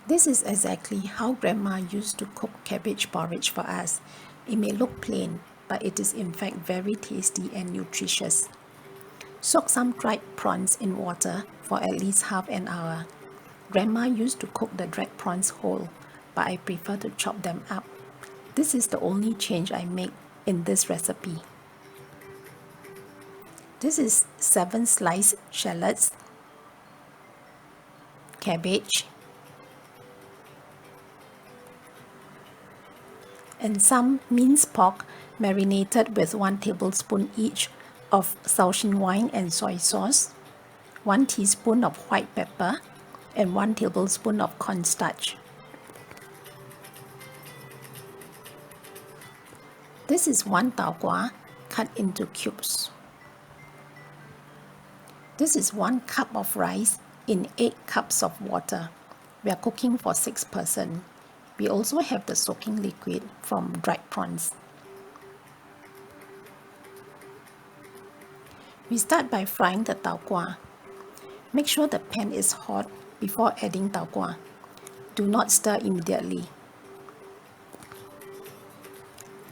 This is exactly how Grandma used to cook cabbage porridge for us. It may look plain, but it is in fact very tasty and nutritious. Soak some dried prawns in water for at least half an hour. Grandma used to cook the dried prawns whole, but I prefer to chop them up. This is the only change I make in this recipe. This is 7 sliced shallots, cabbage, and some minced pork marinated with 1 tablespoon each of shaoxing wine and soy sauce, 1 teaspoon of white pepper, and 1 tablespoon of cornstarch. This is 1 taukwa cut into cubes. This is 1 cup of rice in 8 cups of water. We are cooking for 6 persons. We also have the soaking liquid from dried prawns. We start by frying the taukwa. Make sure the pan is hot before adding taukwa. Do not stir immediately.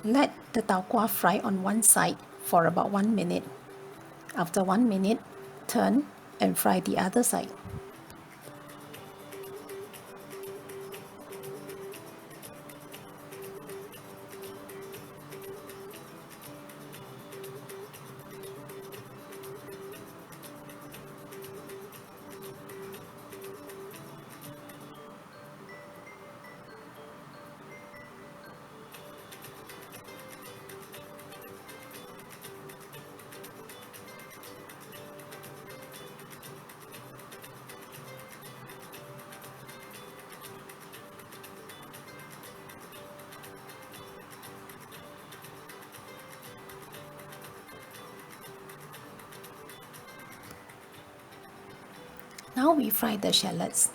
Let the taukwa fry on one side for about 1 minute. After 1 minute, turn and fry the other side. Now we fry the shallots.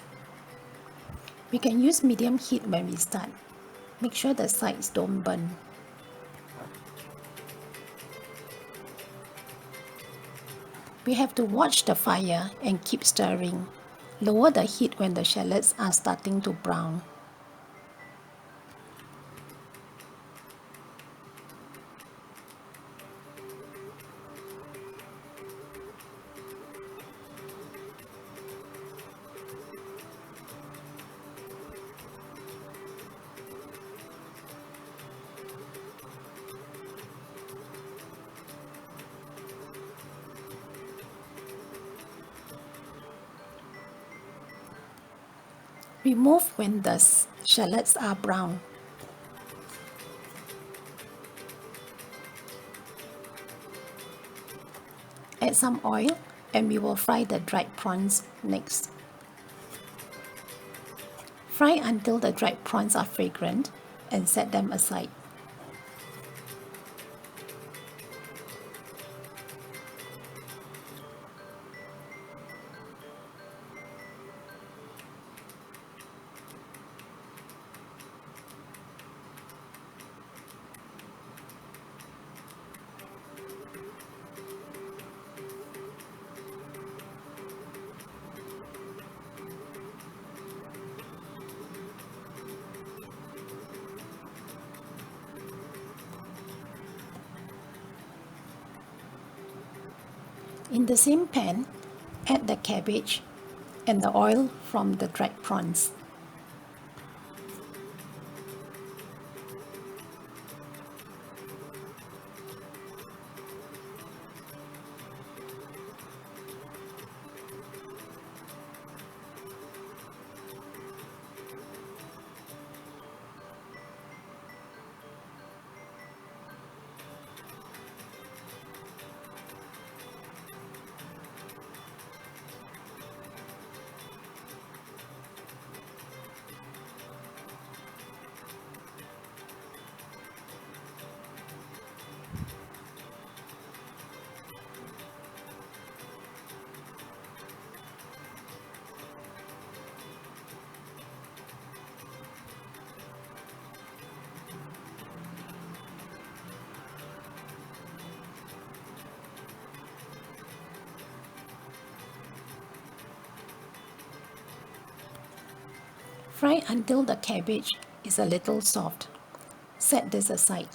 We can use medium heat when we start. Make sure the sides don't burn. We have to watch the fire and keep stirring. Lower the heat when the shallots are starting to brown. Remove when the shallots are brown. Add some oil and we will fry the dried prawns next. Fry until the dried prawns are fragrant and set them aside. In the same pan, add the cabbage and the oil from the dried prawns. Fry until the cabbage is a little soft. Set this aside.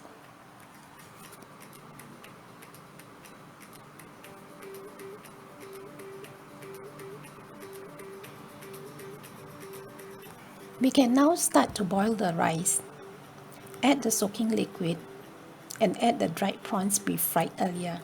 We can now start to boil the rice. Add the soaking liquid and add the dried prawns we fried earlier.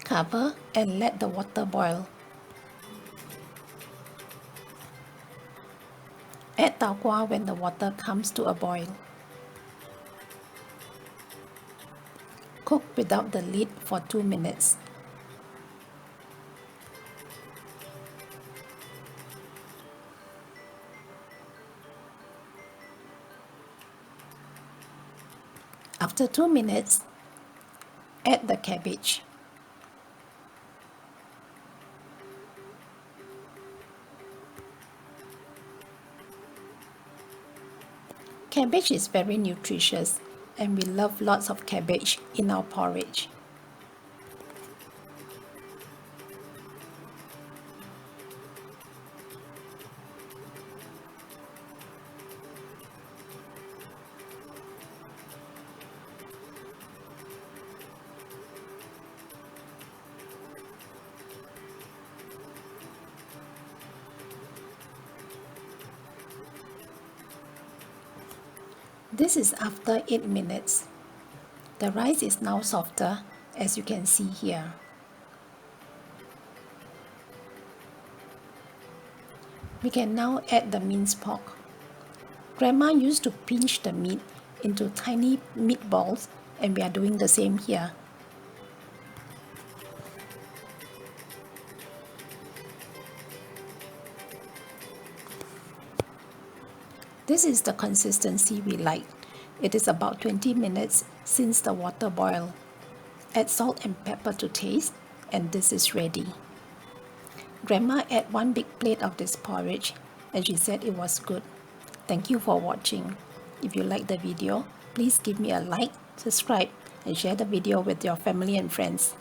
Cover and let the water boil. Add taukwa when the water comes to a boil. Cook without the lid for 2 minutes. After 2 minutes, add the cabbage. Cabbage is very nutritious and we love lots of cabbage in our porridge. This is after 8 minutes. The rice is now softer, as you can see here. We can now add the minced pork. Grandma used to pinch the meat into tiny meatballs, and we are doing the same here. This is the consistency we like. It is about 20 minutes since the water boiled. Add salt and pepper to taste, and this is ready. Grandma ate 1 big plate of this porridge and she said it was good. Thank you for watching. If you like the video, please give me a like, subscribe, and share the video with your family and friends.